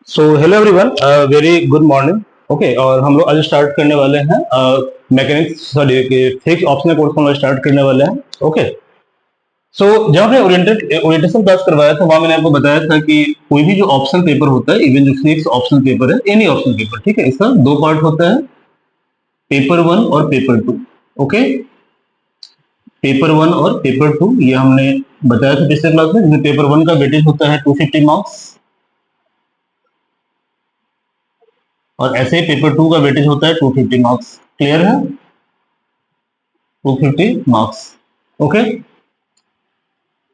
So hello everyone, very good morning. Okay, और हम लोग आज स्टार्ट करने वाले हैं mechanics, sorry fix optional course हम लोग स्टार्ट करने वाले हैं। ओके, सो जब हमने ओरिएंटेशन क्लास करवाया था वहां मैंने आपको बताया था कि कोई भी जो ऑप्शनल पेपर होता है, इवन जो फिक्स ऑप्शनल पेपर है, एनी ऑप्शनल पेपर, ठीक है, इसका दो पार्ट होता है, पेपर वन और paper two. Okay, paper one और पेपर टू ये हमने बताया था पिछले क्लास में, जिसमें पेपर वन का वेटेज होता है 250 मार्क्स और ऐसे ही पेपर टू का वेटेज होता है 250 मार्क्स। क्लियर है? 250 मार्क्स। ओके,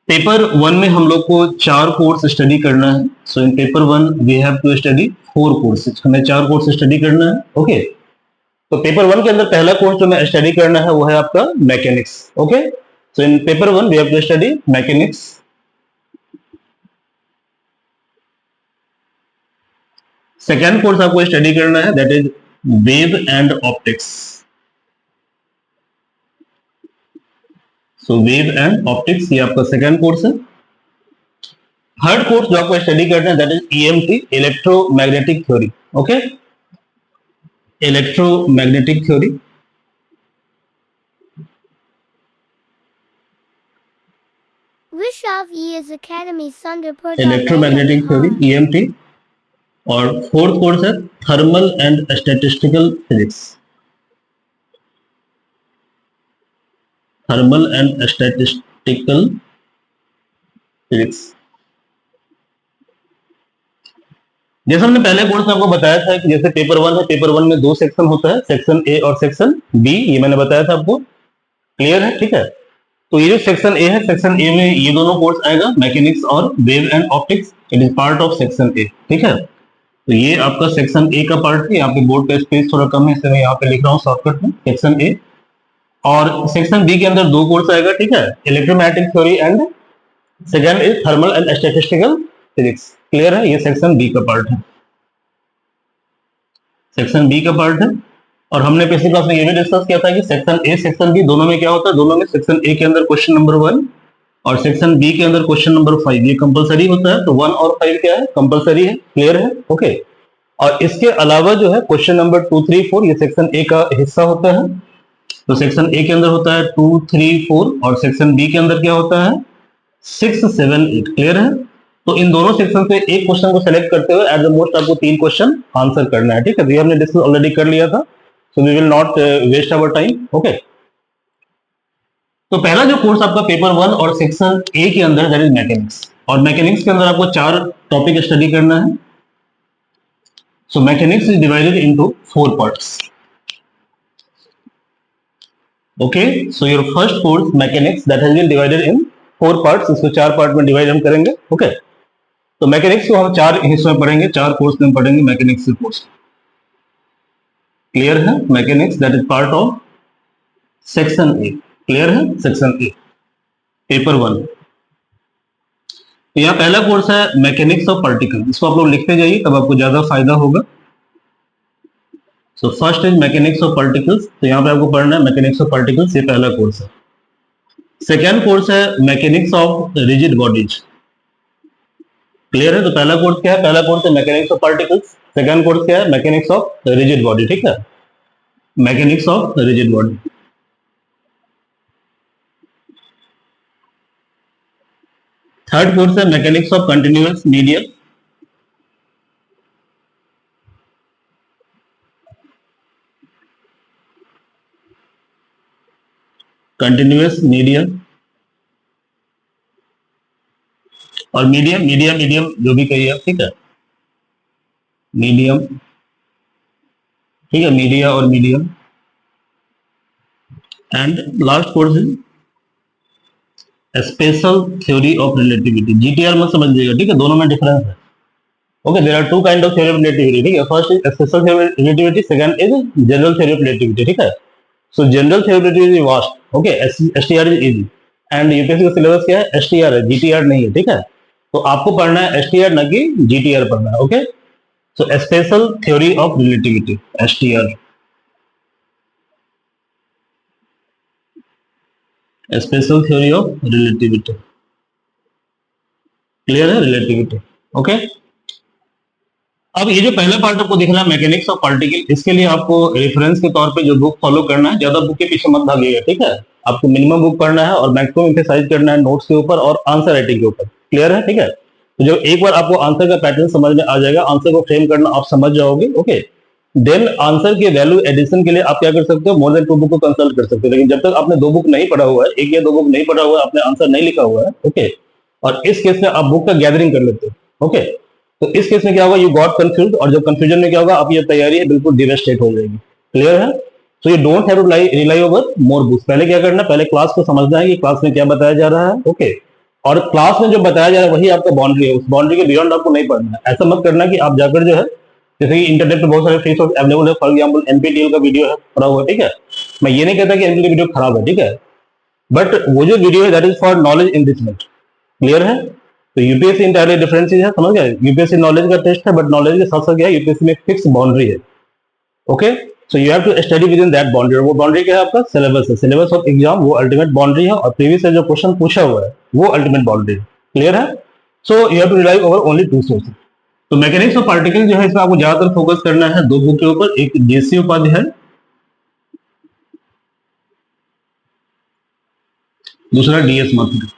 पेपर वन में हम लोग को 4 कोर्स स्टडी करना है। So in paper one we have to study 4 courses, हमें 4 कोर्स स्टडी करना है। ओके, तो पेपर वन के अंदर पहला कोर्स जो मैं स्टडी करना है वो है आपका mechanics. Okay, so in paper one we have to study mechanics. Second course आपको स्टडी करना है, that is wave and optics. So wave and optics ये आपका सेकेंड कोर्स है। थर्ड कोर्स जो आपको स्टडी करना है that is EMT, electromagnetic theory. Okay, electromagnetic theory. Which of ES Academy electromagnetic theory EMT. और फोर्थ कोर्स है thermal and statistical physics. Thermal and statistical physics. जैसे हमने पहले कोर्स में आपको बताया था कि जैसे पेपर वन है, पेपर वन में 2 सेक्शन होता है, सेक्शन ए और सेक्शन बी, ये मैंने बताया था आपको। क्लियर है? ठीक है, तो ये जो सेक्शन ए है, सेक्शन ए में ये दोनों कोर्स आएगा, मैकेनिक्स और wave and optics. It is part of section ए। ठीक है, तो ये आपका सेक्शन ए का पार्ट है। यहाँ पे बोर्ड का स्पेस थोड़ा कम है, इसलिए मैं यहाँ पे लिख रहा हूँ शॉर्टकट में सेक्शन ए। और सेक्शन बी के अंदर 2 कोर्स आएगा, ठीक है, electromagnetic theory and second is thermal and statistical physics. Clear है? ये सेक्शन बी का पार्ट है, सेक्शन बी का पार्ट है। और हमने पिछली क्लास में ये भी डिस्कस किया था कि सेक्शन ए सेक्शन बी दोनों में क्या होता है, दोनों में सेक्शन ए के अंदर क्वेश्चन नंबर 1 और सेक्शन बी के अंदर क्वेश्चन नंबर 5 ये कंपलसरी होता है। तो 1 और 5 क्या है, कंपलसरी है। क्लियर है? ओके, और इसके अलावा जो है क्वेश्चन नंबर 2, 3, 4 ये सेक्शन ए का हिस्सा होता है। तो सेक्शन ए के अंदर होता है 2, 3, 4 और सेक्शन बी के अंदर क्या होता है 6, 7, 8। क्लियर है? तो इन दोनों सेक्शन से एक क्वेश्चन को सेलेक्ट करते हुए एट द मोस्ट आपको 3 क्वेश्चन आंसर करना है। ठीक है, ये हमने डिस्कस ऑलरेडी कर लिया था, so we will not waste our time. Okay, तो पहला जो कोर्स आपका पेपर 1 और सेक्शन ए के अंदर दैट इज मैकेनिक्स। और मैकेनिक्स के अंदर आपको 4 टॉपिक स्टडी करना है। So mechanics is divided into 4 parts. Okay, so your first course mechanics that has been divided in 4 parts. इसको 4 पार्ट में डिवाइड हम करेंगे। ओके, तो मैकेनिक्स को हम 4 हिस्सों में पढ़ेंगे, 4 कोर्स में पढ़ेंगे मैकेनिक्स के कोर्स। क्लियर है? Mechanics that is part of section A. Clear है? Section A, paper 1। तो यहाँ पहला कोर्स है मैकेनिक्स ऑफ पार्टिकल। इसको आप लोग लिखते जाइए, तब आपको ज्यादा फायदा होगा। So first is mechanics of particles. तो यहाँ पे आपको पढ़ना है मैकेनिक्स ऑफ पार्टिकल्स, ये पहला कोर्स है। सेकेंड कोर्स है mechanics of rigid bodies. Clear है? तो पहला कोर्स क्या है, पहला कोर्स है mechanics of particles. Second course क्या है, मैकेनिक्स ऑफ रिजिड बॉडी। ठीक है, mechanics of rigid body. Third course है mechanics of continuous medium. Continuous medium और मीडियम मीडियम मीडियम जो भी कहिए आप। ठीक है, मीडियम, ठीक है, मीडिया और medium. And last course is special theory of relativity. GTR मत समझिएगा, ठीक है, दोनों में डिफरेंस है। Okay, there are 2 kind of theory of relativity. ठीक है, first is special theory of relativity, second is general theory of relativity. ठीक है, so general theory of relativity is vast. Okay, STR is easy and UPSC का syllabus क्या है, STR है, GTR नहीं है। ठीक है, तो आपको पढ़ना है एसटीआर ना कि जीटीआर पढ़ना है। Okay, so special theory of relativity, STR, special theory of relativity. Clear है? रिलेटिविटी। ओके, अब ये जो पहला पार्ट आपको दिख रहा है मैकेनिक्स ऑफ पार्टिकल, इसके लिए आपको रेफरेंस के तौर पे जो बुक फॉलो करना है, ज्यादा बुक के पीछे मत भागिएगा, ठीक है। आपको मिनिमम बुक पढ़ना है और मैक्सिमम एक्सरसाइज करना है नोट्स के ऊपर और आंसर राइटिंग के ऊपर। क्लियर है, ठीक है। तो जब एक बार आपको आंसर का पैटर्न समझ में आ जाएगा, आंसर को फ्रेम करना आप समझ जाओगे, ओके, देन आंसर के वैल्यू एडिशन के लिए आप क्या कर सकते हो, मोर देन 2 बुक को कंसल्ट कर सकते हो। लेकिन जब तक आपने 2 बुक नहीं पढ़ा हुआ है, 1 या 2 बुक नहीं पढ़ा हुआ है, आपने आंसर नहीं लिखा हुआ है, ओके, और इस केस में आप बुक का गैदरिंग कर लेते हो, ओके, तो इस केस में क्या होगा, यू गॉट कंफ्यूज, और जब कंफ्यूजन में क्या होगा, आपकी तैयारी है बिल्कुल डिवेस्टेट हो जाएगी। क्लियर है। So you don't have to rely over more books. पहले क्या करना, पहले क्लास को समझना है कि क्लास में क्या बताया जा रहा है, ओके, और क्लास में जो बताया जा रहा है वही आपका बाउंड्री है, उस बाउंड्री के बियॉन्ड आपको नहीं पढ़ना है। ऐसा मत करना कि आप जाकर जो है, जैसे कि इंटरनेट पे बहुत सारे फ्री सोर्स अवेलेबल है, फॉर एग्जाम्पल एनपीटीईएल का वीडियो है पड़ा हुआ, ठीक है। मैं ये नहीं कहता कि एनपीटीईएल वीडियो खराब है, ठीक है, बट वो जो वीडियो है that is for knowledge enrichment. Clear है। तो यूपीएससी इंटायरली डिफरेंट चीज है, समझ गए। यूपीएससी नॉलेज का टेस्ट है, बट नॉलेज के साथ साथ क्या है, यूपीएससी में फिक्स बाउंड्री है, okay. So you have to study within that boundary. वो बाउंड्री क्या है, आपका सिलेबस है, सिलेबस ऑफ एग्जाम वो अल्टीमेट बाउंड्री है, और प्रीवियस से जो क्वेश्चन पूछा हुआ है वो अल्टीमेट बाउंड्री है। क्लियर है। So you have to rely over only 2 sources. तो मैकेनिक्स ऑफ पार्टिकल जो है, इसमें आपको ज्यादातर फोकस करना है 2 बुक के ऊपर, एक जेसी उपाध्याय, दूसरा डीएस माथुर।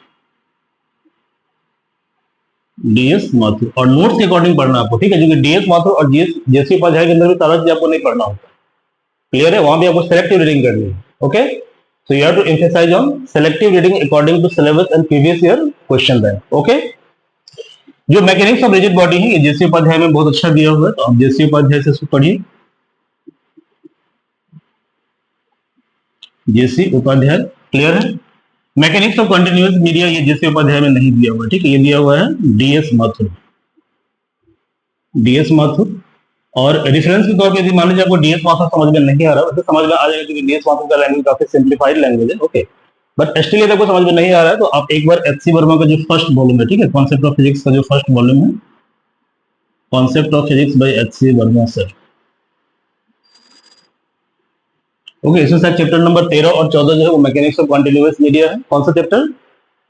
डीएस माथुर और नोट्स के अकॉर्डिंग पढ़ना आपको, ठीक है, क्योंकि डीएस माथुर और जेसी उपाध्याय के अंदर भी सारा चीज आपको नहीं पढ़ना होता। क्लियर है। वहां भी आपको सेलेक्टिव रीडिंग करनी है, okay. So you have to emphasise on selective reading according to syllabus and previous year question bank, okay. जो मैकेनिक्स ऑफ रिजिड बॉडी है, ये जेसी उपाध्याय में बहुत अच्छा दिया हुआ है, तो आप जेसी उपाध्याय से इसको पढ़िए। जेसी उपाध्याय, क्लियर है। मैकेनिक्स ऑफ कंटिन्यूअस मीडिया ये जेसी उपाध्याय में नहीं दिया हुआ है, ठीक है, ये दिया हुआ है डीएस माथुर। डीएस माथुर। और रेफरेंस के तौर पे यदि मान लीजिए आपको डीएस माथुर समझ में नहीं आ रहा, वैसे समझ में आ जाएगा क्योंकि डीएस माथुर का लैंग्वेज काफी सिंप्लीफाइड लैंग्वेज है, ओके, बट स्टिल यदि आपको समझ में नहीं आ रहा है तो आप एक बार एचसी वर्मा का जो फर्स्ट वॉल्यूम है, ठीक है, कॉन्सेप्ट ऑफ फिजिक्स का जो फर्स्ट वॉल्यूम है, concept of physics bye HC Verma sir, okay, इसमें सर चैप्टर नंबर 13 और 14 जो है वो मैकेनिक्स ऑफ कंटीन्यूअस मीडिया है। कौन सा चैप्टर,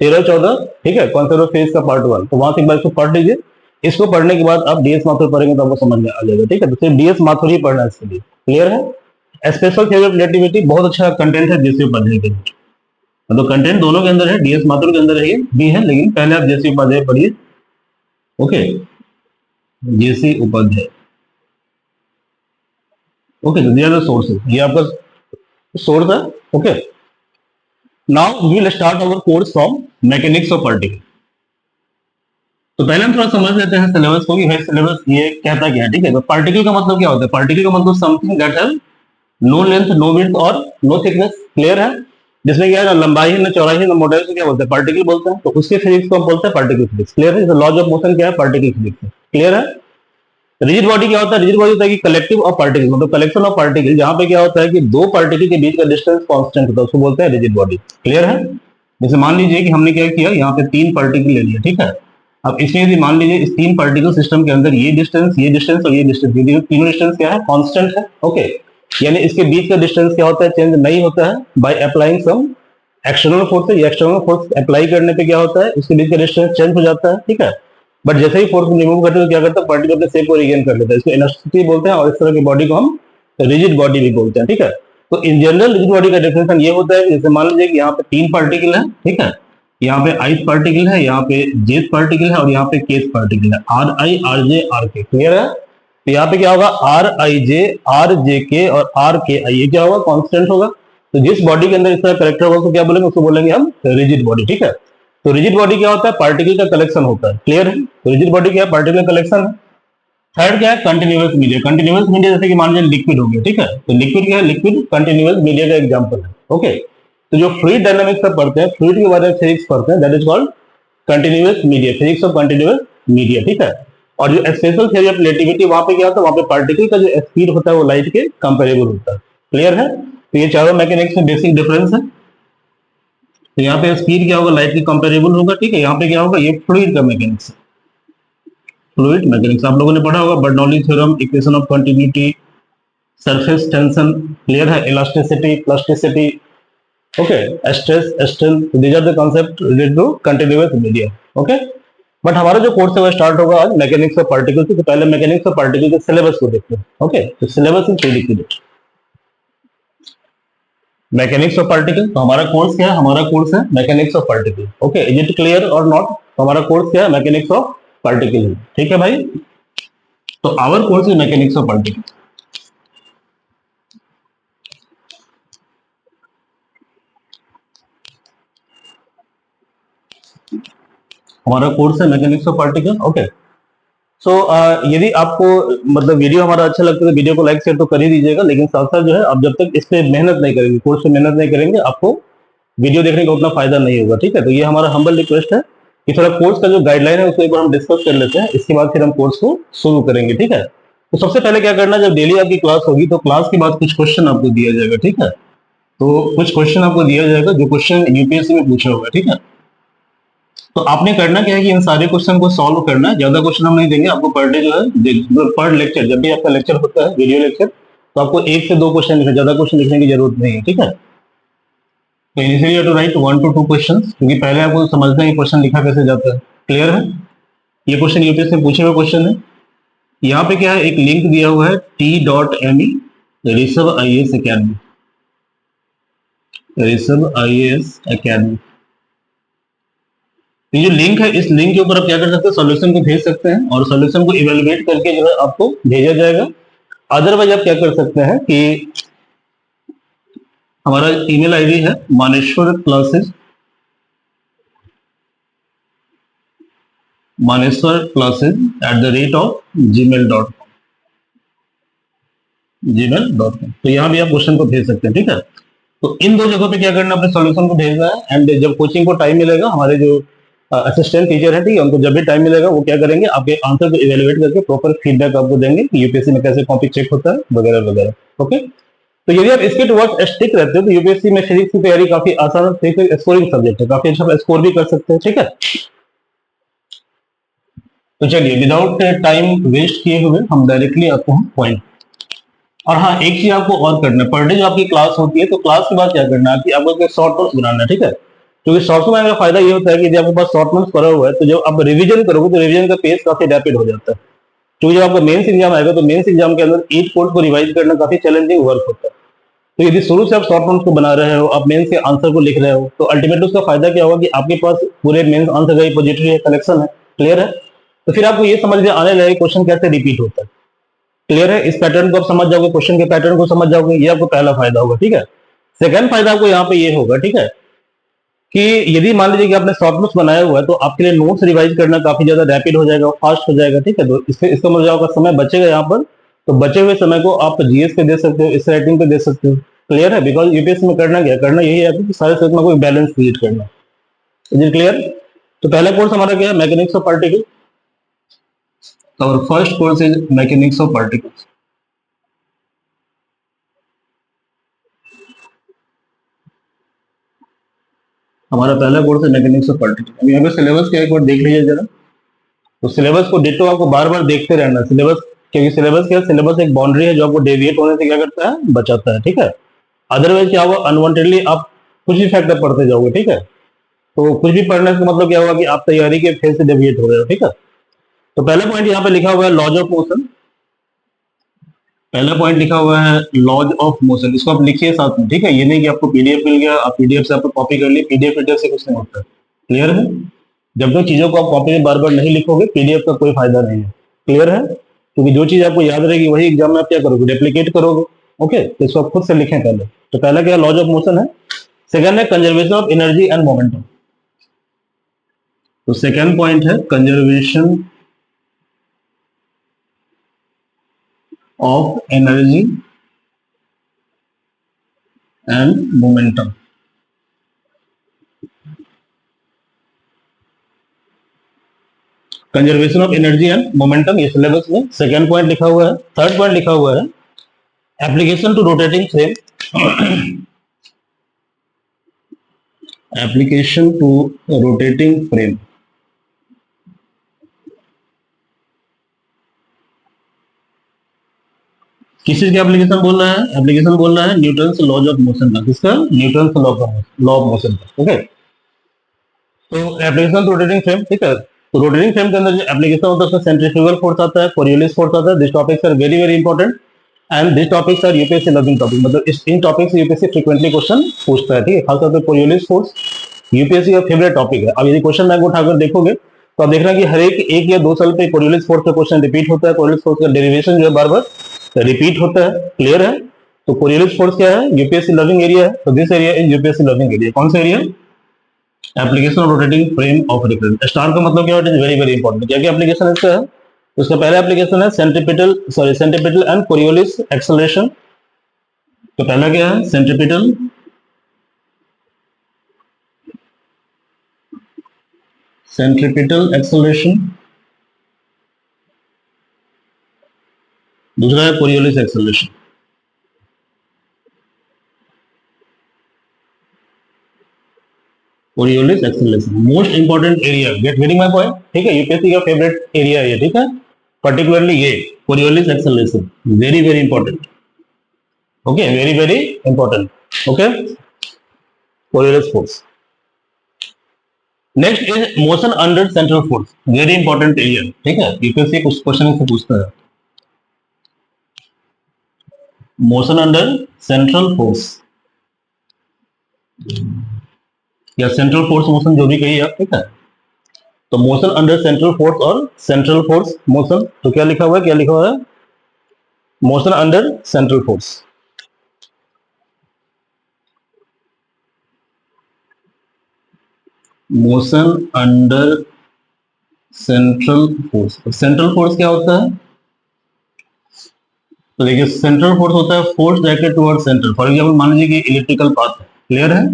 13 14, ठीक है, कॉन्सेप्ट ऑफ फिजिक्स का पार्ट 1। तो वहां से एक बार इसको पढ़ लीजिए। इसको पढ़ने के बाद आप डीएस माथुर पढ़ेंगे तो आपको समझ में आ जाएगा, ठीक है। तो सिर्फ डीएस माथुर ही पढ़ना है इसके लिए। क्लियर है। स्पेशल थ्योरी ऑफ रिलेटिविटी बहुत अच्छा कंटेंट है जेसी उपाध्याय के अंदर, तो कंटेंट दोनों के अंदर है, डीएस माथुर के अंदर है ये भी है, लेकिन पहले आप जेसी उपाध्याय पढ़िए, ओके, जेसी उपाध्याय, ओके। तो दिया सोर्स है, ये आपका सोर्स है, okay. Now we will start our course from mechanics of particle. तो पहले हम थोड़ा समझ लेते हैं सिलेबस को कि भाई सिलेबस ये कहता क्या है, ठीक है। तो पार्टिकल का मतलब क्या होता है, पार्टिकल का मतलब something that have no length, no width और नो थिकनेस। क्लियर है। जिसमें क्या है, ना लंबाई है, ना चौड़ाई है, ना मोटाई से क्या बोलते हैं, पार्टिकल बोलते हैं। तो उसके फिजिक्स को हम बोलते हैं पार्टिकल फिजिक्स। क्लियर है। लॉज ऑफ मोशन क्या है, पार्टिकल फिजिक्स है। क्लियर है। रिजिड बॉडी क्या होता है, रिजिड बॉडी होता है कि कलेक्टिव ऑफ पार्टिकल, मतलब कलेक्शन ऑफ पार्टिकल, जहां पे क्या होता है कि 2 पार्टिकल के बीच का डिस्टेंस कांस्टेंट होता है, उसको बोलते हैं रिजिड बॉडी। क्लियर है। जैसे मान लीजिए कि हमने क्या किया, यहाँ पे 3 पार्टिकल ले लिया, ठीक है। अब इसमें यदि मान लीजिए इस 3 पार्टिकल सिस्टम के अंदर ये डिस्टेंस और ये डिस्टेंस, यदि तीनों डिस्टेंस क्या है, कांस्टेंट है, ओके, यानी इसके बीच का डिस्टेंस क्या होता है, चेंज नहीं होता है by applying some external force. ये एक्सटर्नल फोर्स अप्लाई करने पे क्या होता है, इसके बीच का डिस्टेंस चेंज हो जाता है, ठीक है। बट जैसे ही फोर्स रिमूव करते हैं तो क्या करता है, पार्टिकल अपने शेप को रिगेन कर लेता है। इसको इलास्टिसिटी बोलते हैं, और इस तरह की बॉडी को हम रिजिड बॉडी भी बोलते हैं, ठीक है। तो इन जनरल रिजिड बॉडी का डेफिनेशन ये होता है, जैसे मान लीजिए कि यहाँ पे 3 पार्टिकल है, ठीक है, यहाँ पे ith पार्टिकल है, यहाँ पे jth पार्टिकल है, और यहाँ पे kth पार्टिकल है, r i r j r k। Clear है। तो यहाँ पे क्या होगा, r i j r j k और r k i, ये क्या होगा, कांस्टेंट होगा। तो जिस बॉडी के अंदर इस तरह करेक्टर होगा उसको क्या बोलेंगे, उसको बोलेंगे हम रिजिड बॉडी, ठीक है। तो रिजिड बॉडी क्या होता है, पार्टिकल का कलेक्शन होता है। क्लियर है। तो रिजिड बॉडी क्या है, पार्टिकल का कलेक्शन है। थर्ड क्या है, कंटिन्यूअस मीडिया। कंटिन्यूअस मीडिया जैसे कि मान लीजिए लिक्विड हो गया, ठीक है। तो लिक्विड क्या है, लिक्विड कंटिन्यूअस मीडिया का एग्जांपल है, ओके। तो जो फ्लूइड डायनामिक्स सब पढ़ते हैं, फ्लूइड के बारे में फिजिक्स पढ़ते हैं, that is called continuous media, physics of continuous media, ठीक है। और जो स्पेशल थ्योरी ऑफ रिलेटिविटी, वहां पे क्या होता है, वहां पे पार्टिकल का जो स्पीड होता है वो लाइट के कंपेरेबल होता है। क्लियर है। तो ये चारों मैकेनिक्स में बेसिक डिफरेंस है। तो यहाँ पे स्पीड क्या होगा, लाइट के कंपेरेबल होगा, ठीक है। यहाँ पे क्या होगा, ये फ्लूइड का मैकेनिक्स है, फ्लूइड मैकेनिक्स आप लोगों ने पढ़ा होगा, Bernoulli theorem, equation of continuity, surface tension, clear है, elasticity, plasticity, okay, stress, strain, these are the concept related to continuous media, okay. But हमारा जो कोर्स है वो स्टार्ट होगा आज मैकेनिक्स ऑफ पार्टिकल से। तो पहले मैकेनिक्स ऑफ पार्टिकल के सिलेबस को देखते हैं। ओके, तो syllabus is pretty clear. Mechanics of particle, तो हमारा कोर्स क्या है? हमारा कोर्स है mechanics of particle. Okay, is it clear और नॉट? तो हमारा कोर्स क्या है? Mechanics of particle. ठीक है भाई, तो our course is mechanics of particle. हमारा कोर्स है mechanics of particle. Okay, so यदि आपको मतलब वीडियो हमारा अच्छा लगता है तो वीडियो को लाइक शेयर तो कर ही दीजिएगा, लेकिन साथ साथ जो है आप जब तक इस पे मेहनत नहीं करेंगे, कोर्स पे मेहनत नहीं करेंगे, आपको वीडियो देखने का उतना फायदा नहीं होगा। ठीक है, तो ये हमारा हम्बल रिक्वेस्ट है कि थोड़ा कोर्स का जो गाइडलाइन है उसको एक बार हम डिस्कस कर लेते हैं, इसके बाद फिर हम कोर्स को शुरू करेंगे। ठीक है, तो सबसे पहले क्या करना, जब डेली आपकी क्लास होगी तो क्लास के बाद कुछ क्वेश्चन आपको दिया जाएगा। ठीक है, तो कुछ क्वेश्चन आपको दिया जाएगा जो क्वेश्चन यूपीएससी में पूछा होगा। ठीक है, तो आपने करना क्या है कि इन सारे क्वेश्चन को सॉल्व करना है। ज्यादा क्वेश्चन हम नहीं देंगे आपको, पर डे जो है पर लेक्चर, जब भी आपका लेक्चर होता है वीडियो लेक्चर, तो आपको 1 से 2 क्वेश्चन लिखना, ज्यादा क्वेश्चन लिखने की जरूरत नहीं है। ठीक है, तो initially you have to write 1 to 2 question, क्योंकि पहले आपको समझना है क्वेश्चन लिखा कैसे जाता है। क्लियर है? ये क्वेश्चन यूपीएससी में पूछे हुए क्वेश्चन है। यहाँ पे क्या है, एक लिंक दिया हुआ है t.me Rishabh IAS academy, Rishabh IAS academy. ये जो लिंक है, इस लिंक के ऊपर आप क्या कर सकते हैं, सॉल्यूशन को भेज सकते हैं और सॉल्यूशन को इवेलुएट करके जो है आपको भेजा जाएगा। अदरवाइज आप क्या कर सकते हैं कि हमारा ईमेल आईडी है मानेश्वर क्लासेस @gmail.com। तो यहाँ भी आप क्वेश्चन को भेज सकते हैं। ठीक है, तो इन 2 जगहों पे क्या करना है, अपने सॉल्यूशन को भेजना है। एंड जब कोचिंग को टाइम मिलेगा, हमारे जो असिस्टेंट टीचर है, ठीक है, उनको जब भी टाइम मिलेगा वो क्या करेंगे, आपके आंसर को इवेलुएट करके प्रॉपर फीडबैक आपको देंगे कि यूपीएससी में कैसे कॉपी चेक होता है वगैरह वगैरह। ओके, तो यदि आप इसके टुवर्ड्स स्टिक रहते हो तो यूपीएससी में फिजिक्स की तैयारी काफी आसान है, स्कोरिंग सब्जेक्ट है, काफी अच्छा स्कोर भी कर सकते हैं। ठीक है, तो चलिए विदाउट टाइम वेस्ट किए हुए हम डायरेक्टली आते हैं पॉइंट। और हाँ, एक चीज आपको और करना है, पर डे जो आपकी क्लास होती है तो क्लास के बाद क्या करना है कि आपको एक शॉर्ट नोट्स बनाना है। ठीक है, क्योंकि शॉर्ट नोट्स बनाने का फायदा ये होता है कि जब आपके पास शॉर्ट नोट्स पड़ा हुआ है तो जब आप रिवीजन करोगे तो रिवीजन का पेस काफी रैपिड हो जाता है। क्योंकि जब आपका मेंस एग्जाम आएगा तो मेंस एग्जाम के अंदर ईच कोर्स को रिवाइज करना काफी चैलेंजिंग वर्क होता है। तो यदि शुरू से आप शॉर्ट नोट्स को बना रहे हो, आप मेंस के आंसर को लिख रहे हो, तो अल्टीमेटली उसका फायदा क्या होगा कि आपके पास पूरे मेंस आंसर का रिपोजिटरी है, कलेक्शन है। क्लियर है? तो फिर आपको ये समझ में आने लगेगा क्वेश्चन कैसे रिपीट होता है। क्लियर है? इस पैटर्न को आप समझ जाओगे, क्वेश्चन के पैटर्न को समझ जाओगे, ये आपको पहला फायदा होगा। ठीक है, सेकंड फायदा आपको यहाँ पे ये होगा, ठीक है, कि यदि मान लीजिए कि आपने शॉर्ट नोट्स बनाया हुआ है तो आपके लिए नोट्स रिवाइज करना काफी ज्यादा रैपिड हो जाएगा, फास्ट हो जाएगा। ठीक है, तो इससे इसका मतलब आपका समय बचेगा यहाँ पर, तो बचे हुए समय को आप जीएस पे दे सकते हो, इस राइटिंग पे दे सकते हो। क्लियर है? बिकॉज यूपीएससी में करना क्या, करना यही है कि सारे सब्जेक्ट में कोई बैलेंस क्रिएट करना। Is it clear? तो पहला कोर्स हमारा क्या है, मैकेनिक्स ऑफ पार्टिकल। और first course is mechanics of particles. हमारा पहला कोर्स है मैकेनिक्स ऑफ पार्टिकल। अब यहाँ पे सिलेबस क्या एक बार देख लीजिए जरा। तो सिलेबस को डिटो आपको बार बार देखते रहना सिलेबस, क्योंकि सिलेबस क्या है, सिलेबस एक बाउंड्री है जो आपको डेविएट होने से क्या करता है, बचाता है। ठीक है, अदरवाइज क्या होगा, अनवांटेडली आप कुछ भी फैक्टर पढ़ते जाओगे। ठीक है, तो कुछ भी पढ़ने का मतलब क्या होगा कि आप तैयारी के फेज से डेविएट हो रहे हो। ठीक है, तो पहला पॉइंट यहाँ पे लिखा हुआ है लॉज ऑफ मोशन। पहला पॉइंट लिखा हुआ है लॉज ऑफ मोशन, इसको आप लिखिए साथ में। ठीक है, ये नहीं कि आपको पीडीएफ मिल गया, आप पीडीएफ से आपको कॉपी कर ली, पीडीएफ से कुछ नहीं होता। क्लियर है? जब तक चीजों को आप कॉपी में बार बार नहीं लिखोगे, पीडीएफ का कोई फायदा नहीं है। क्लियर है? क्योंकि जो चीज आपको याद रहेगी वही एग्जाम में आप क्या करोगे, रेप्लिकेट करोगे। ओके, तो इसको आप खुद से लिखें पहले। तो पहला क्या, लॉज ऑफ मोशन है। सेकंड है conservation of energy and momentum. तो सेकंड पॉइंट है conservation of energy and momentum। Conservation of energy and momentum, ये सिलेबस में सेकंड पॉइंट लिखा हुआ है। थर्ड पॉइंट लिखा हुआ है application to rotating frame. Application to rotating frame. किस चीज की एप्लीकेशन बोल रहा है, एप्लीकेशन बोल रहा है न्यूटन्स लॉज ऑफ मोशन का। किसका? न्यूटन्स लॉ ऑफ मोशन का। ओके, तो एप्लीकेशन रोटेटिंग फ्रेम। ठीक है, तो रोटेटिंग फ्रेम के अंदर जो एप्लीकेशन होता है उसमें सेंट्रीफ्यूगल फोर्स आता है, कोरियोलिस फोर्स आता है। This topics are very very important and this topics are UPSC learning topic, मतलब इन टॉपिक से यूपीएससी फ्रीक्वेंटली क्वेश्चन पूछता है, ठीक है। खासतौर पर कोरियोलिस फोर्स यूपीएससी का फेवरेट टॉपिक है। अब यदि क्वेश्चन बैंक उठाकर देखोगे तो आप देखना कि हर एक या 2 साल पे कोरियोलिस फोर्स का क्वेश्चन रिपीट होता है। कोरियोलिस फोर्स का डेरिवेशन जो है बार बार रिपीट होता है, क्लियर है। तो कोरियोलिस फोर्स क्या है? यूपीएससी लर्निंग एरिया है। तो this area is UPSC learning area. कौन सा area? Application of rotating frame of reference. Star का मतलब क्या है? Very very important. क्या क्या एप्लीकेशन इसका है? उसका पहला एप्लीकेशन है सेंट्रीपिटल एंड कोरियोलिस एक्सेलरेशन। तो पहला क्या है? Centripetal acceleration. दूसरा है Coriolis acceleration. Coriolis acceleration most important area. Getting my point, ठीक है। यूपीएससी का फेवरेट एरिया है ये, ठीक है। पर्टिकुलरली ये Coriolis acceleration very very important, okay, very very important, okay. Coriolis force. Next is motion under central force, very important area, ठीक है। यूपीएससी कुछ क्वेश्चन से पूछता है। मोशन अंडर सेंट्रल फोर्स या सेंट्रल फोर्स मोशन, जो भी कहिए आप, ठीक है। तो मोशन अंडर सेंट्रल फोर्स और सेंट्रल फोर्स मोशन, तो क्या लिखा हुआ है? क्या लिखा हुआ है? Motion under central force. Motion under central force. Central force क्या होता है? तो देखिए, सेंट्रल फोर्स होता है force directed toward centre. For example मान लीजिए कि इलेक्ट्रिकल पाथ है, क्लियर है।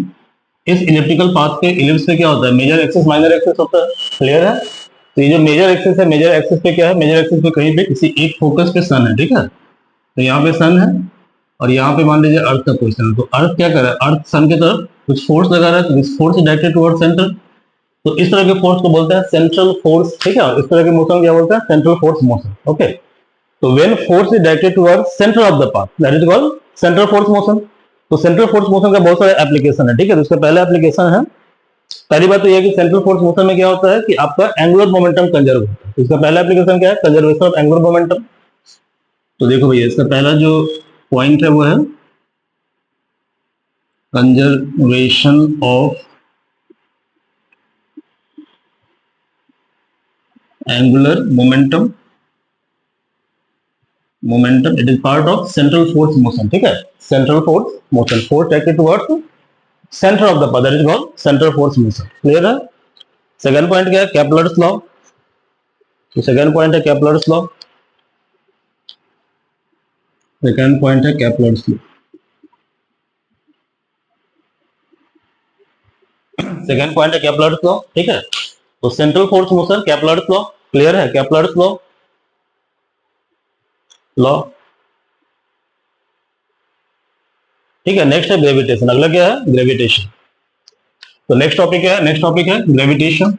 इस इलेक्ट्रिकल पाथ के इलिप्स पे क्या होता है? मेजर एक्सिस माइनर एक्सिस होता है, क्लियर है। तो ये जो मेजर एक्सिस है, मेजर एक्सिस पे क्या है? मेजर एक्सिस पे कहीं पे किसी एक फोकस पे सन है, ठीक है। तो यहाँ पे सन है और यहाँ पे मान लीजिए अर्थ का पोजिशन है। तो अर्थ क्या कर रहा है? अर्थ सन की तरफ कुछ फोर्स लगा रहा है, तो this force is directed toward centre. तो इस तरह के फोर्स को बोलते हैं सेंट्रल फोर्स, ठीक है। इस तरह के मोशन क्या बोलते हैं? Central force motion, okay. तो when force is directed toward centre of the path, that is called central force motion. तो सेंट्रल फोर्स मोशन का बहुत सारे एप्लीकेशन है, ठीक है। तो इसका पहला एप्लीकेशन है, पहली बात तो यह है कि सेंट्रल फोर्स मोशन में क्या होता है कि आपका एंगुलर मोमेंटम कंजर्व होता है। तो इसका पहला एप्लीकेशन क्या है? Conservation of angular momentum. तो देखो भैया, इसका पहला जो पॉइंट है वो है conservation of angular momentum. It is part of central force motion, ठीक है। Central force motion, force directed towards centre of the path, that is called central force motion, clear है। सेकंड पॉइंट क्या है? Kepler's law. तो second point है Kepler's law. Second point है Kepler's law. Second point है Kepler's law, ठीक है। तो central force motion, Kepler's law, clear है। केपलर्स लॉ ठीक है। नेक्स्ट है ग्रेविटेशन। अगला क्या है? ग्रेविटेशन। तो नेक्स्ट टॉपिक है ग्रेविटेशन।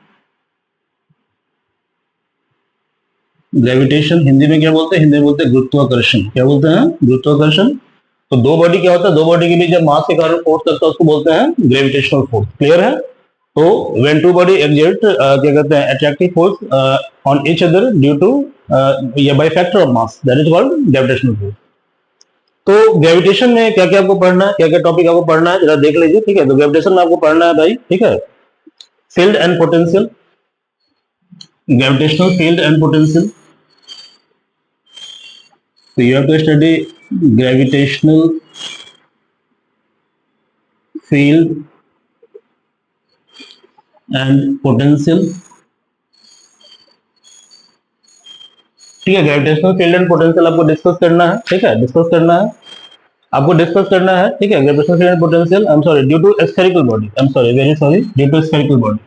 ग्रेविटेशन हिंदी में क्या बोलते हैं? हिंदी में बोलते हैं गुरुत्वाकर्षण। क्या बोलते हैं? गुरुत्वाकर्षण। तो दो बॉडी क्या होता है? दो बॉडी के बीच जब मास के कारण फोर्स लगता है उसको बोलते हैं ग्रेविटेशनल फोर्स, क्लियर है। तो व्हेन टू बॉडी एक्सर्ट क्या कहते हैं? Attractive force on each other due to या by factor of mass, that is called gravitational force. तो ग्रेविटेशन में क्या क्या आपको पढ़ना है, क्या क्या टॉपिक आपको पढ़ना है, जरा देख लीजिए, ठीक है। तो ग्रेविटेशन में आपको पढ़ना है भाई, ठीक है, field and potential, gravitational field and potential. So you have to study gravitational field and potential, ठीक है। ग्रेविटेशनल फील्ड एंड पोटेंशियल आपको डिस्कस करना है, ठीक है, डिस्कस करना है, आपको डिस्कस करना है, ठीक है। Gravitational field and potential, I am sorry, due to spherical body, I am sorry, very sorry, due to spherical body,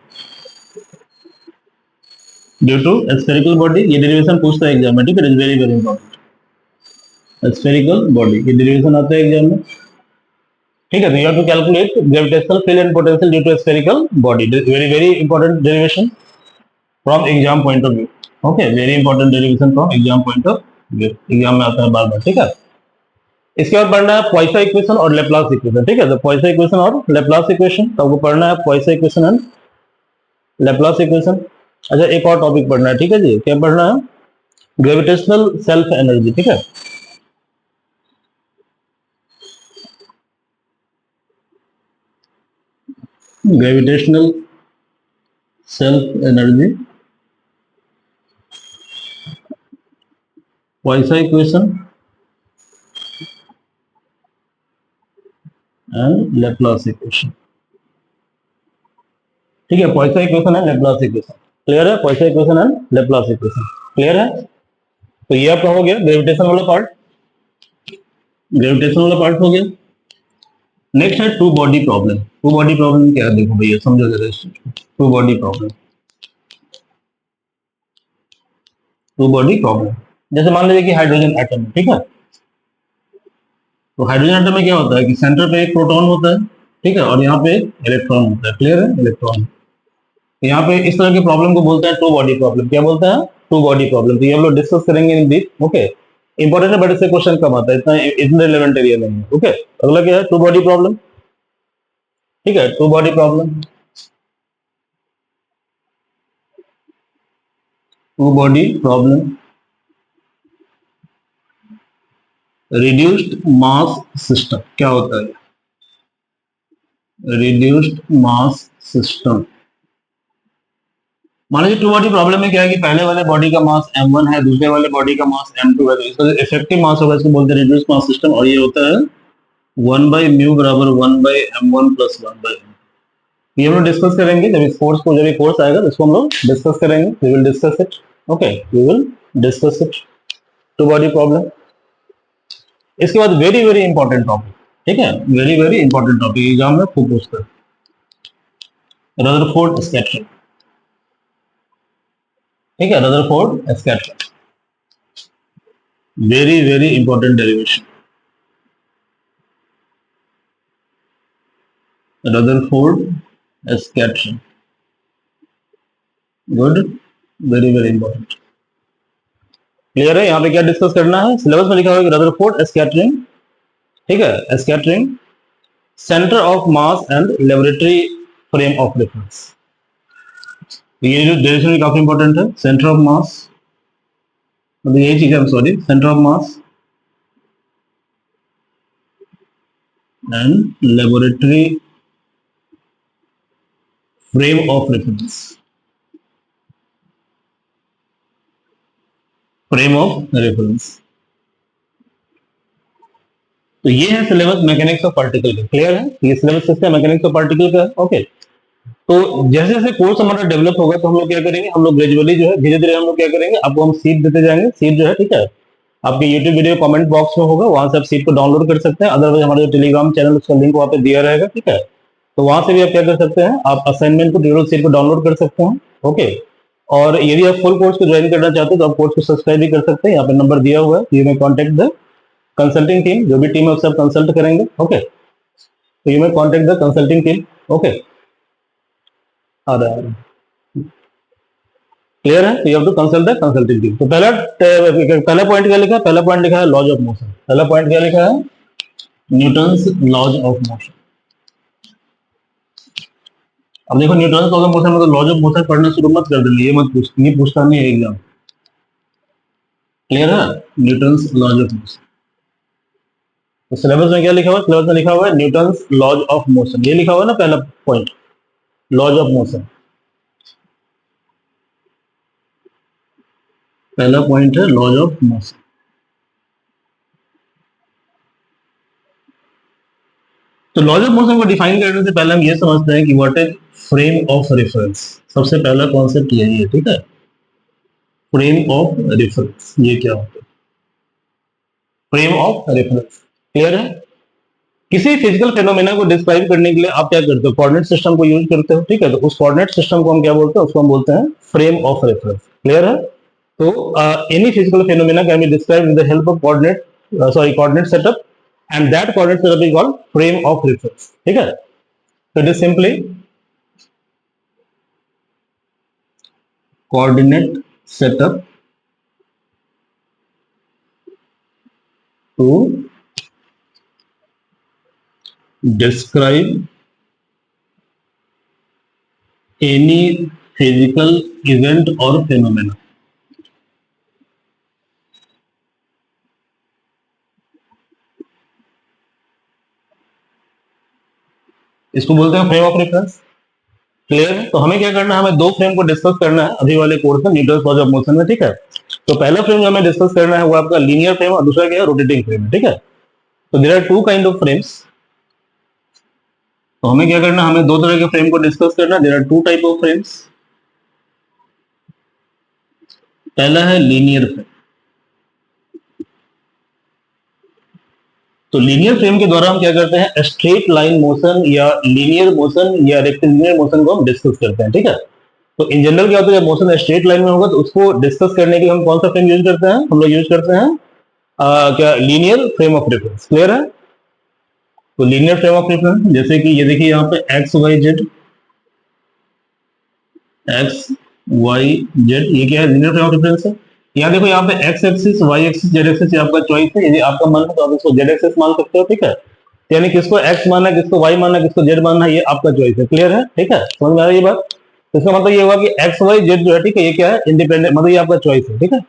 due to spherical body. ये डेरिवेशन पूछता है एग्जाम में, ठीक है, it is very very important. Spherical body ये derivation आता है exam में, ठीक है। तो you have to calculate gravitational field and potential due to spherical body, very very important derivation from exam point of view, okay, very important derivation from exam point of view, exam में आता है बार बार, ठीक है। इसके बाद पढ़ना है Poisson equation और लेप्लास इक्वेशन, ठीक है। तो पॉइसन इक्वेशन और लेप्लास इक्वेशन, तो आपको पढ़ना है Poisson equation and Laplace equation. अच्छा, एक और टॉपिक पढ़ना है, ठीक है जी। क्या पढ़ना है? ग्रेविटेशनल सेल्फ एनर्जी, ठीक है। Gravitational self energy, Poisson equation and Laplace equation, ठीक है। Poisson equation and Laplace equation, clear है? Poisson equation and Laplace equation, clear है? तो ये आपका हो गया ग्रेविटेशन वाला पार्ट, ग्रेविटेशन वाला पार्ट हो गया। नेक्स्ट है two body problem. Two body problem क्या है, देखो भैया समझो जरा इस चीज को। Two body problem, two body problem, जैसे मान लीजिए कि हाइड्रोजन एटम, ठीक है। तो हाइड्रोजन एटम में क्या होता है कि सेंटर पे एक प्रोटॉन होता है, ठीक है, और यहाँ पे एक इलेक्ट्रॉन होता है, क्लियर है? इलेक्ट्रॉन। यहाँ पे इस तरह की प्रॉब्लम को बोलते हैं टू बॉडी प्रॉब्लम। क्या बोलते हैं? Two body problem. तो ये हम लोग डिस्कस करेंगे इन डीप, ओके। इंपॉर्टेंट है बट इससे क्वेश्चन कम आता है, इतना रिलेवेंट एरिया नहीं है, ओके। अगला क्या है? टू बॉडी प्रॉब्लम, ठीक है। Two body problem, two body problem, reduced mass system. क्या होता है? Reduced mass system. मान लीजिए टू बॉडी प्रॉब्लम में क्या है कि पहले वाले बॉडी का मास m1 है, दूसरे वाले बॉडी का मास m2 है, तो इसका जो इफेक्टिव मास होगा इसको बोलते हैं रिड्यूस्ड मास सिस्टम, और ये होता है 1/μ बराबर 1/m1 प्लस 1/m। ये हम लोग डिस्कस करेंगे जब इस कोर्स को, जब ये कोर्स आएगा तो इसको हम लोग डिस्कस करेंगे। We will discuss it, okay, we will discuss it, two body problem. इसके बाद वेरी वेरी इंपॉर्टेंट टॉपिक, ठीक है, very very important topic, exam में खूब पूछता है, रदरफोर्ड स्कैटरिंग, ठीक है। Rutherford scattering, very very important derivation, Rutherford scattering, good, very very important, clear है? यहाँ पे क्या डिस्कस करना है, सिलेबस में लिखा हुआ है रदरफोर्ड स्कैटरिंग, ठीक है। Scattering, centre of mass and laboratory frame of reference. ये जो डेरिवेशन भी काफी इंपॉर्टेंट है, सेंटर ऑफ मास, मतलब यही चीज है, sorry, centre of mass and laboratory frame of reference, frame of reference. तो ये है सिलेबस मैकेनिक्स ऑफ पार्टिकल का, क्लियर है? ये सिलेबस किसका? मैकेनिक्स ऑफ पार्टिकल का, ओके। तो जैसे जैसे कोर्स हमारा डेवलप होगा तो हम लोग क्या करेंगे, हम लोग ग्रेजुअली जो है धीरे धीरे हम लोग क्या करेंगे, आपको हम सीट देते जाएंगे। सीट जो है, ठीक है, आपके यूट्यूब वीडियो कमेंट बॉक्स में होगा, वहां से आप सीट को डाउनलोड कर सकते हैं। अदरवाइज हमारे जो टेलीग्राम चैनल उसका लिंक वहां पे दिया रहेगा, ठीक है। तो वहां से भी आप क्या कर सकते हैं, आप असाइनमेंट को ड्यूरल सीट को डाउनलोड कर सकते हैं, ओके। और यदि आप फुल कोर्स को ज्वाइन करना चाहते हैं तो आप कोर्स को सब्सक्राइब भी कर सकते हैं। यहाँ पे नंबर दिया हुआ है, you may contact the consulting team, जो भी टीम है उससे आप कंसल्ट करेंगे, ओके। तो you may contact the consulting team, okay. आ रहा है, क्लियर है? तो you have to consult the consulting team. तो पहला पॉइंट क्या लिखा है? पहला पॉइंट लिखा है लॉज ऑफ मोशन। पहला पॉइंट क्या लिखा है? Newton's laws of motion. अब देखो न्यूटन्स लॉज ऑफ मोशन में तो लॉज ऑफ मोशन पढ़ना शुरू मत कर देना, ये मत पूछ, ये पूछता नहीं है एग्जाम, क्लियर है? Newton's laws of motion. तो सिलेबस में क्या लिखा हुआ है? सिलेबस में लिखा हुआ है न्यूटन्स लॉज ऑफ मोशन, ये लिखा हुआ है ना पहला पॉइंट, लॉज ऑफ मोशन। पहला पॉइंट है लॉज ऑफ मोशन। तो लॉज ऑफ मोशन को डिफाइन करने से पहले हम ये समझते हैं कि what is frame of reference. सबसे पहला कॉन्सेप्ट यही है, ठीक है, फ्रेम ऑफ रेफरेंस। ये क्या होता है? फ्रेम ऑफ रेफरेंस, क्लियर है? किसी फिजिकल फेनोमेना को डिस्क्राइब करने के लिए आप क्या करते हो? कोऑर्डिनेट सिस्टम को यूज करते हो, ठीक है। तो उस कोऑर्डिनेट सिस्टम को हम क्या बोलते हैं? उसको हम बोलते हैं फ्रेम ऑफ रेफरेंस, क्लियर है? तो any physical phenomena can be described with the help of coordinate setup, and that coordinate setup is called frame of reference, ठीक है। So it is simply coordinate setup to describe any physical event और phenomena. इसको बोलते हैं frame of reference. Clear है? तो हमें क्या करना है, हमें दो फ्रेम को डिस्कस करना है अभी वाले कोर्स में, न्यूटन्स लॉज ऑफ मोशन में। ठीक है, तो पहला फ्रेम जो हमें डिस्कस करना है वो आपका लीनियर फ्रेम और दूसरा क्या है, रोटेटिंग फ्रेम है। ठीक है, तो there are two kind of frames. तो हमें क्या करना है, हमें दो तरह के फ्रेम को डिस्कस करना है। There are two type of frames. पहला है लीनियर फ्रेम। तो लीनियर फ्रेम के द्वारा हम क्या करते हैं, स्ट्रेट लाइन मोशन या लीनियर मोशन या रेक्टिलिनियर मोशन को हम डिस्कस करते हैं। ठीक है, तो इन जनरल क्या होता है, जब मोशन स्ट्रेट लाइन में होगा तो उसको डिस्कस करने के लिए हम कौन सा फ्रेम यूज करते हैं, हम लोग यूज करते हैं क्या, linear frame of reference. Clear है? तो लीनियर फ्रेम ऑफ रेफरेंस जैसे कि ये देखिए यहाँ पे X Y Z, X Y Z, ये क्या है, लीनियर फ्रेम ऑफ रेफरेंस है। यहाँ देखो, यहाँ पे X axis, Y axis, Z axis, ये आपका चॉइस है। यदि आपका मन है तो आप इसको जेड एक्सिस मान सकते हो। ठीक है, यानी किसको एक्स मानना है, किसको वाई मानना है, किसको जेड मानना है, ये आपका चॉइस है। क्लियर है? ठीक है, समझ में आ रही है ये बात? तो इसका मतलब ये हुआ कि एक्स वाई जेड जो है, ठीक है, ये क्या है, इंडिपेंडेंट, मतलब ये आपका चॉइस है। ठीक है,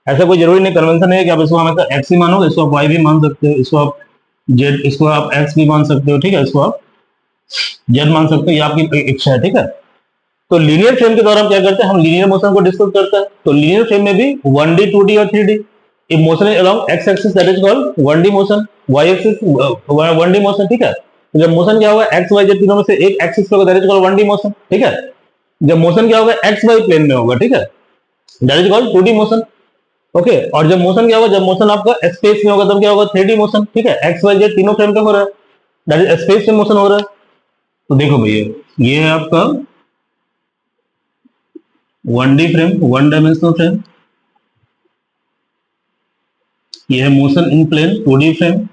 ऐसा कोई जरूरी नहीं, कन्वेंशन नहीं है कि आप इसको हमेशा एक्स ही मानोगे, इसको आप वाई भी मान सकते हो, इसको आप जेड, इसको आप एक्स भी मान सकते हो। ठीक है, इसको आप जेड मान सकते हो, ये आपकी इच्छा है। ठीक है, तो लीनियर फ्रेम के द्वारा हम क्या करते हैं, हम लीनियर मोशन को डिस्कस करते हैं। तो लीनियर फ्रेम में भी 1D 2D और 3D, if motion is along x axis that is called 1D motion, y axis 1D motion। ठीक है, तो जब मोशन क्या होगा, x y z तीनों में से एक एक्सिस पे होगा, that is called 1D motion। ठीक है, जब मोशन क्या होगा, x y प्लेन में होगा। ठीक है, that is called 2D motion। Okay, और जब मोशन क्या होगा, जब मोशन आपका स्पेस में होगा तब क्या होगा, 3D मोशन। ठीक है, x y z तीनों फ्रेम पे हो रहा है, that is स्पेस में मोशन हो रहा है। तो देखो भैया, ये है आपका 1D frame, one dimensional frame. ये है motion in plane, 2D frame.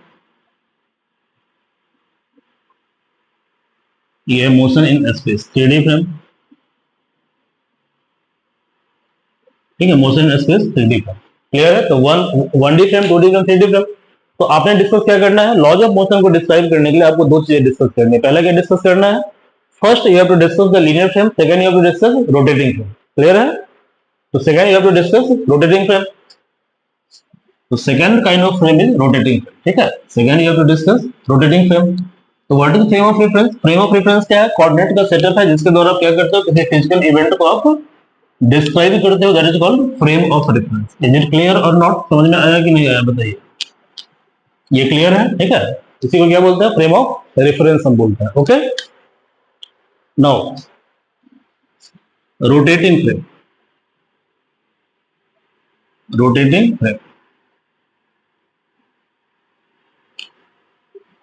ये है motion in space, 3D frame. ठीक है, motion in space 3D frame. Clear है? तो 1D frame, 2D frame, 3D frame. तो आपने डिस्कस क्या करना है, लॉज ऑफ मोशन को डिस्क्राइब करने के लिए आपको दो चीजें डिस्कस करनी है। पहला क्या डिस्कस करना है, first you have to discuss the linear frame, second you have to discuss rotating frame. Clear है? तो second you have to discuss rotating frame. तो second kind of frame is rotating frame. ठीक है, second you have to discuss rotating frame. तो what is frame of reference? Frame of reference क्या है, coordinate का setup है जिसके द्वारा आप क्या करते हो, किसी फिजिकल इवेंट को आप डिस्क्राइब करते हो, that is called frame of reference. Is it clear और नॉट? समझ में आया कि नहीं आया, बताइए। ये क्लियर है? ठीक है, इसी को क्या बोलते हैं, फ्रेम ऑफ रेफरेंस हम बोलते हैं। Okay, now rotating frame. Rotating frame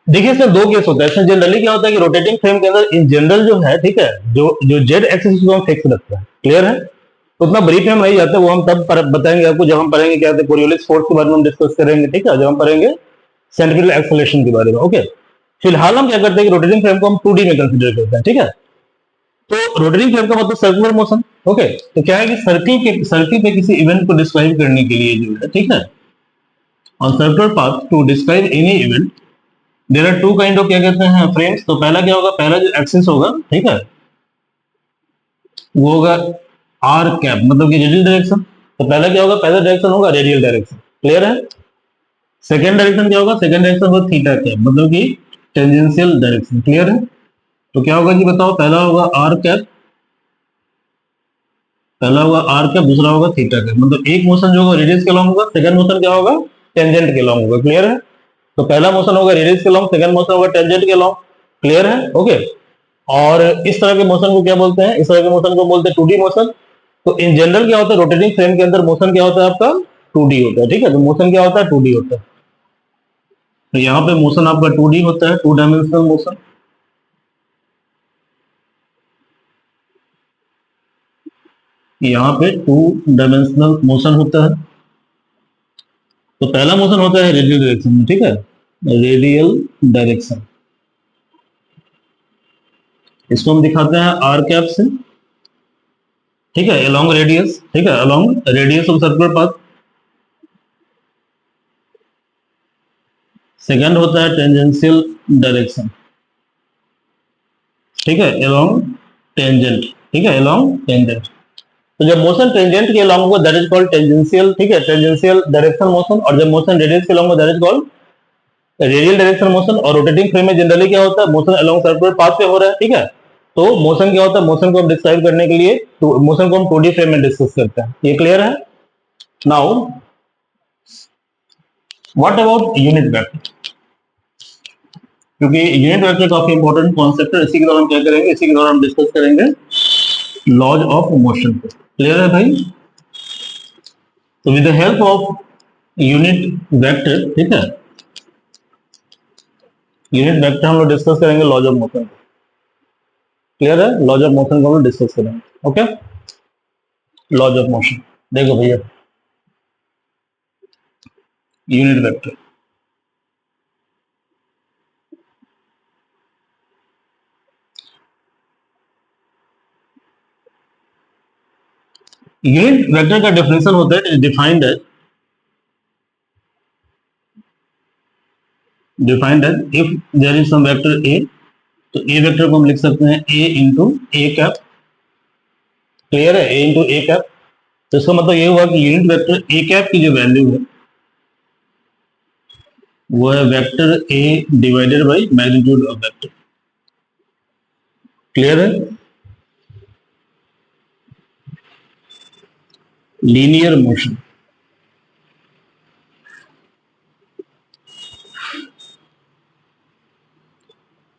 देखिए, इसमें दो केस होता है। इसमें जनरली क्या होता है कि रोटेटिंग फ्रेम के अंदर इन जनरल जो है, ठीक है, जो जो जेड एक्सिस को हम फिक्स रखते हैं। क्लियर है? तो उतना ब्रीफ में हम नहीं जाते, वो हम तब बताएंगे आपको जब हम पढ़ेंगे क्या, कोरियोलिस फोर्स के बारे में हम डिस्कस करेंगे। ठीक है, जब हम पढ़ेंगे सेंट्रिफिकल एक्सेलरेशन के बारे में। ओके, फिलहाल हम क्या करते हैं कि रोटेटिंग फ्रेम को हम 2D में कंसीडर करते हैं। ठीक है, तो रोटेटिंग फ्रेम का मतलब सर्कुलर मोशन। ओके, तो क्या है कि सर्किल पे किसी इवेंट को डिस्क्राइब करने के लिए जो है, ठीक है, on circular path to describe any event there are two kind of, क्या कहते हैं, फ्रेम्स। तो पहला क्या होगा, पहला जो एक्सिस होगा, ठीक है, वो होगा आर कैप, मतलब कि रेडियल डायरेक्शन। तो पहला क्या होगा, पहला डायरेक्शन होगा रेडियल डायरेक्शन। क्लियर है? सेकंड डायरेक्शन क्या होगा, सेकंड डायरेक्शन होगा थीटा कैप, मतलब कि टेंजेंशियल डायरेक्शन। क्लियर है? तो क्या होगा जी, बताओ। पहला होगा आर कैप, पहला होगा आर कैप, दूसरा होगा थीटा कैप। मतलब एक मोशन जो होगा रेडियस के लॉन्ग होगा, सेकंड मोशन क्या होगा, टेंजेंट के लॉन्ग होगा। क्लियर है? तो पहला मोशन होगा रेडियस के लॉन्ग, सेकंड मोशन होगा टेंजेंट के लॉन्ग। क्लियर है? ओके, और इस तरह के मोशन को क्या बोलते हैं, इस तरह के मोशन को बोलते हैं 2D मोशन। तो इन जनरल क्या होता है, रोटेटिंग फ्रेम के अंदर मोशन क्या होता है आपका, 2D होता है। ठीक है, तो मोशन क्या होता है, 2D होता है। तो यहाँ पे मोशन आपका 2D होता है, 2 डायमेंशनल मोशन। यहाँ पे 2 डायमेंशनल मोशन होता है। तो पहला मोशन होता है रेडियल डायरेक्शन में। ठीक है, रेडियल डायरेक्शन, इसको हम दिखाते हैं आर कैप से। ठीक है, अलोंग रेडियस। ठीक है, along radius of circular path. Second होता है टेंजेंशियल डायरेक्शन। ठीक है, अलोंग टेंजेंट। ठीक है, अलोंग टेंजेंट। तो जब मोशन टेंजेंट के अलोंग होगा दैट इज कॉल्ड टेंजेंशियल, ठीक है, टेंजेंशियल डायरेक्शन मोशन। और जब मोशन रेडियस के अलोंग होगा that is called radial direction motion. और रोटेटिंग फ्रेम में जनरली क्या होता है, मोशन अलोंग सर्कुलर पाथ पे हो रहा है, ठीक है। तो मोशन क्या होता है, मोशन को हम डिस्क्राइब करने के लिए तो मोशन को हम 2D फ्रेम में डिस्कस करते हैं। ये क्लियर है? Now what about unit vector, क्योंकि यूनिट वेक्टर काफी इंपॉर्टेंट कॉन्सेप्ट है। इसी के दौरान क्या करेंगे, इसी के दौरान हम डिस्कस करेंगे लॉज ऑफ मोशन को। क्लियर है भाई? तो with the help of unit vector, ठीक है, यूनिट वेक्टर हम लोग डिस्कस करेंगे लॉज ऑफ मोशन को। क्लियर है? लॉज ऑफ मोशन को हम डिस्कस करेंगे। ओके, लॉज ऑफ मोशन देखो भैया, यूनिट वेक्टर, यूनिट वेक्टर का डेफिनेशन होता है defined as if there is some vector A, तो ए वेक्टर को हम लिख सकते हैं A into A cap. Clear है? A into A cap. तो इसका मतलब ये हुआ कि यूनिट वेक्टर ए कैप की जो वैल्यू है वो है vector A divided by magnitude of vector. Clear है? लीनियर मोशन,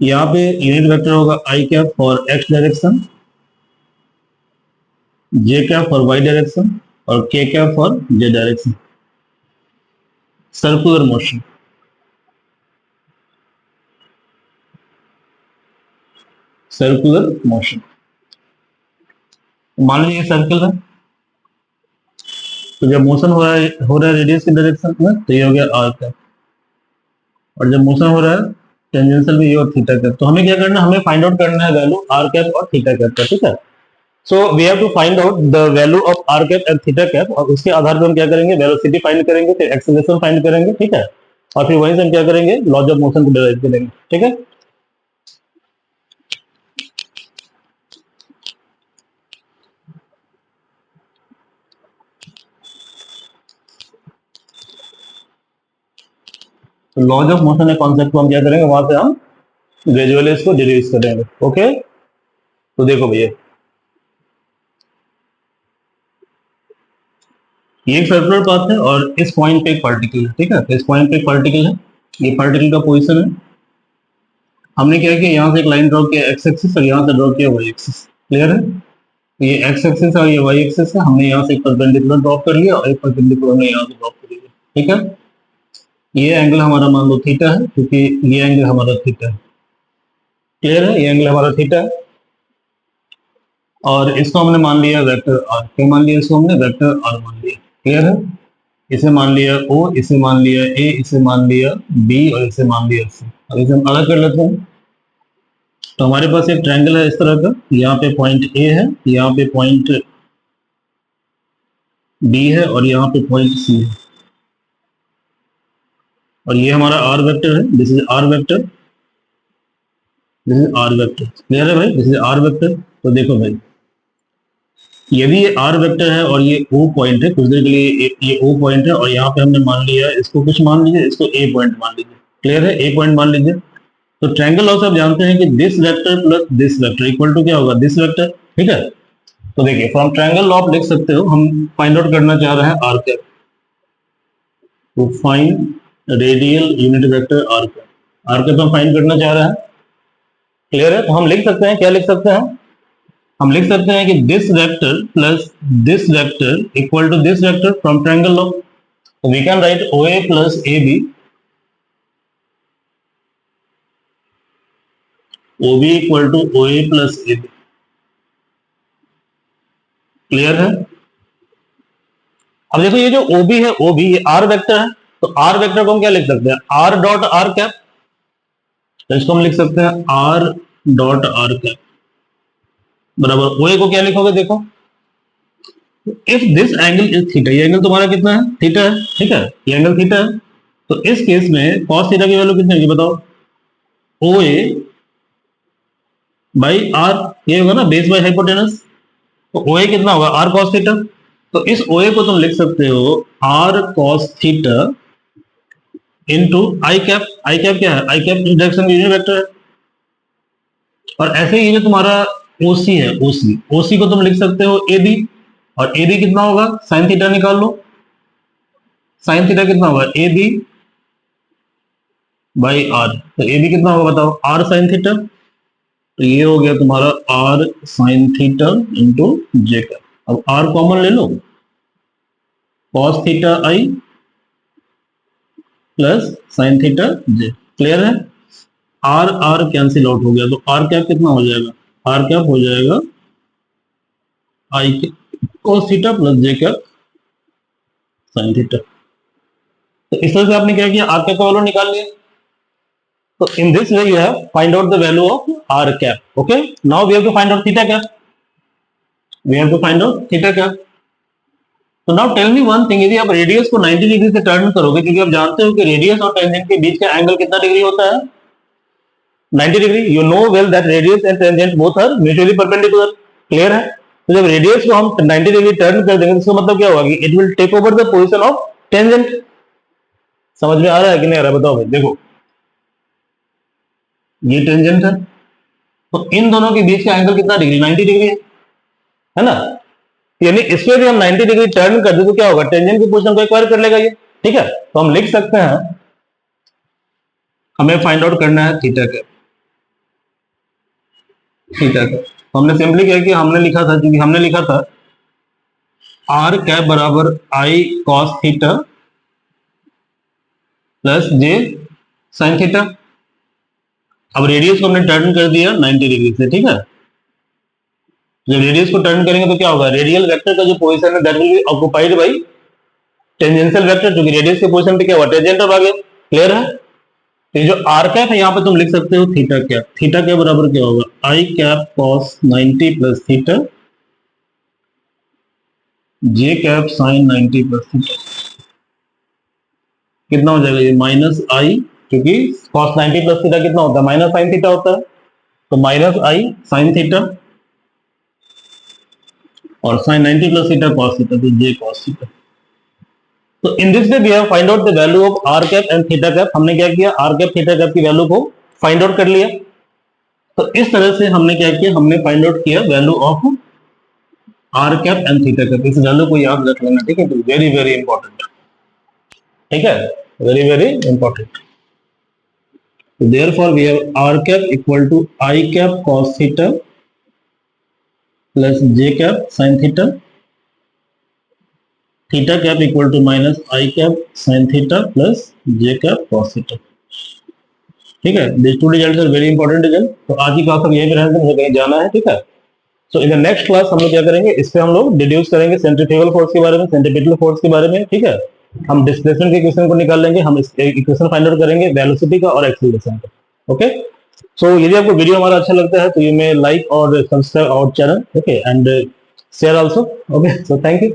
यहाँ पे यूनिट वेक्टर होगा I cap for X direction, J cap for Y direction और K cap for J direction. Circular motion, circular motion, मान लीजिए circle है, तो जब मोशन हो रहा है रेडियस की डायरेक्शन में तो ये हो गया आर कैप, और जब मोशन हो रहा है टेंजेंशियल में ये और थीटा कैप। तो हमें क्या करना है, हमें फाइंड आउट करना है वैल्यू आर कैप और थीटा कैप का, ठीक है। So we have to find out the value of R cap and theta cap, और उसके आधार पर हम क्या करेंगे, वेलोसिटी फाइंड करेंगे, फिर एक्सेलरेशन फाइंड करेंगे, ठीक है, और फिर वहीं से हम क्या करेंगे, लॉज ऑफ मोशन को डिराइव करेंगे, ठीक है। तो लॉज ऑफ मोशन के कॉन्सेप्ट को हम क्या करेंगे, वहां से हम ग्रेजुअली इसको डिड्यूस करेंगे। ओके, तो देखो भैया, ये एक सर्कुलर पाथ है और इस पॉइंट पे एक पार्टिकल है, ठीक है। तो इस पॉइंट पे एक पार्टिकल है, ये पार्टिकल का पोजीशन है। हमने क्या किया, यहाँ से एक लाइन ड्रॉ किया एक्स एक्सिस और यहाँ से ड्रॉ किया वाई एक्सिस। क्लियर है? ये एक्स एक्सिस और ये वाई एक्सिस है, हमने यहाँ से एक परपेंडिकुलर ड्रॉप कर लिया और एक परपेंडिकुलर हमने यहाँ से ड्रॉप कर लिया, ठीक है। ये एंगल हमारा मान लो थीटा है, क्योंकि ये एंगल हमारा थीटा है। क्लियर है? ये एंगल हमारा थीटा है और इसको हमने मान लिया वेक्टर आर। क्या मान लिया इसको हमने? वेक्टर आर मान लिया। क्लियर है? इसे मान लिया ओ, इसे मान लिया ए, इसे मान लिया बी और इसे मान लिया सी। अब इसे हम अलग कर लेते हैं। तो हमारे पास एक ट्रायंगल है इस तरह का, यहाँ पे पॉइंट ए है, यहाँ पे पॉइंट बी है और यहाँ पे पॉइंट सी है, और ये हमारा आर वेक्टर है। This is R vector, this is R vector. Clear है भाई? This is R vector. तो देखो भाई, यदि ये आर वेक्टर है और ये ओ पॉइंट है, कुछ देर के लिए ये ओ पॉइंट है और यहाँ पे हमने मान लिया इसको, कुछ मान लीजिए इसको ए पॉइंट मान लीजिए। क्लियर है? ए पॉइंट मान लीजिए। तो ट्रायंगल लॉ से आप जानते हैं कि this vector plus this vector equal to क्या होगा, दिस वेक्टर, ठीक है। तो देखिए, फ्रॉम ट्रायंगल लॉ आप लिख सकते हो, हम फाइंड आउट करना चाह रहे हैं आर कैप। तो find radial unit vector R cap, R cap हम फाइंड करना चाह रहे हैं। क्लियर है? तो हम लिख सकते हैं, क्या लिख सकते हैं, हम लिख सकते हैं कि this vector plus this vector equal to this vector from triangle law. तो we can write O A plus A B, O B equal to O A plus A B. Clear है? अब देखो, ये जो ओ बी है, O B ये R vector है, तो आर वेक्टर को हम क्या लिख सकते हैं, आर डॉट आर कैप। तो इसको हम लिख सकते हैं आर डॉट आर कैप बराबर ओ ए को क्या लिखोगे, देखो, if this angle is theta, ये एंगल तुम्हारा कितना है, थीटा है, ठीक है, ये एंगल थीटा है। तो इस केस में कॉस थीटा की वैल्यू कितनी होगी बताओ, ओ ए बाई आर, ये होगा ना बेस बाई हाइपोटेनस। तो OA कितना होगा, आर कॉस थीटा। तो इस OA को तुम लिख सकते हो R cos theta into I cap. I cap क्या है, I cap direction unit vector है। और ऐसे ही जो तुम्हारा OC है, OC को तुम लिख सकते हो AB, और AB कितना होगा, साइन थीटा निकाल लो। साइन थीटा कितना होगा, AB बाई आर। तो AB कितना होगा बताओ, आर साइन थीटा। तो ये हो गया तुम्हारा आर साइन थीटा इंटू जे का। अब आर कॉमन ले लो, कॉस थीटा आई प्लस साइन थीटा जे। क्लियर है, आर आर कैंसिल आउट हो गया, तो आर कैप कितना हो जाएगा, आर कैप हो जाएगा I cos theta plus J cap sine theta. तो इस तरह से आपने क्या किया, आर कैप का वैल्यू निकाल लिया। So in this way you have find out the value of r cap. Okay. Now we have to find out theta cap. We have to find out theta cap. So now tell me one thing, यदि आप radius को 90 degree से turn करोगे, क्योंकि आप जानते हो कि रेडियस और टेंजेंट के बीच का एंगल कितना डिग्री होता है, 90 degree. You know well that radius and tangent both are mutually perpendicular. Clear है। तो जब रेडियस को हम 90 डिग्री टर्न कर देंगे, इसका मतलब क्या होगा कि it will take over the position of tangent. समझ में आ रहा है कि नहीं आ रहा है, बताओ भाई। देखो ये टेंजेंट है, तो इन दोनों के बीच का एंगल कितना डिग्री, 90 डिग्री है ना। यानी इसमें भी हम 90 डिग्री टर्न कर दे तो क्या होगा, टेंजेंट की पोजीशन को एक्वायर कर लेगा ये। ठीक है, तो हम लिख सकते हैं, हमें फाइंड आउट करना है थीटा कैप। थीटा कैप तो हमने सिंपली क्या किया, हमने लिखा था, क्योंकि हमने लिखा था आर कैप बराबर I cos theta plus J sine theta. अब रेडियस को हमने टर्न कर दिया 90 डिग्री से। ठीक है, जब रेडियस को टर्न करेंगे तो क्या होगा, रेडियल वेक्टर का जो पोजीशन है that will be occupied by tangential vector, क्योंकि रेडियस के पोजीशन पे क्या हुआ, टेंजेंट अब आ गया। क्लियर है। तो ये जो आर कैप है यहाँ पे तुम लिख सकते हो थीटा कैप। थीटा कैप बराबर क्या होगा, I cap cos 90 plus theta J cap sine 90 plus theta. कितना हो जाएगा ये, माइनस आई, क्योंकि कॉस 90 प्लस थीटा कितना होता है, माइनस साइन थीटा होता है। तो माइनस आई साइन थीटा और sine 90 plus theta cos theta, तो जे कॉस थीटा। तो in this way we have find out the value of R cap and theta cap. हमने क्या किया, आर कैप थीटा कैप की value को find out कर लिया। तो इस तरह से हमने क्या किया, हमने फाइंड आउट किया value of R cap and theta cap. इस वैल्यू को याद रख लेना। ठीक है, तो वेरी वेरी इंपॉर्टेंट। ठीक है, very very important. Therefore we have r cap equal to I cap cos theta plus j cap sin theta, theta cap equal to minus I cap sin theta plus j cap cos theta। ठीक है, these two results are very important result। तो आज की class हम यही पे रहने दें, मुझे कहीं जाना है। ठीक है, so in the next class हम लोग क्या करेंगे, इस पे हम लोग डिड्यूस करेंगे सेंट्रीफ्यूगल फोर्स के बारे में, सेंट्रीपिटल फोर्स के बारे में। ठीक है, हम डिस्प्लेसमेंट के इक्वेशन को निकाल लेंगे, हम इक्वेशन फाइंड आउट करेंगे वेलोसिटी का और एक्सीलरेशन का। ओके, सो यदि आपको वीडियो हमारा अच्छा लगता है तो यू मे लाइक और subscribe our channel. Okay, and share also. Okay, so thank you.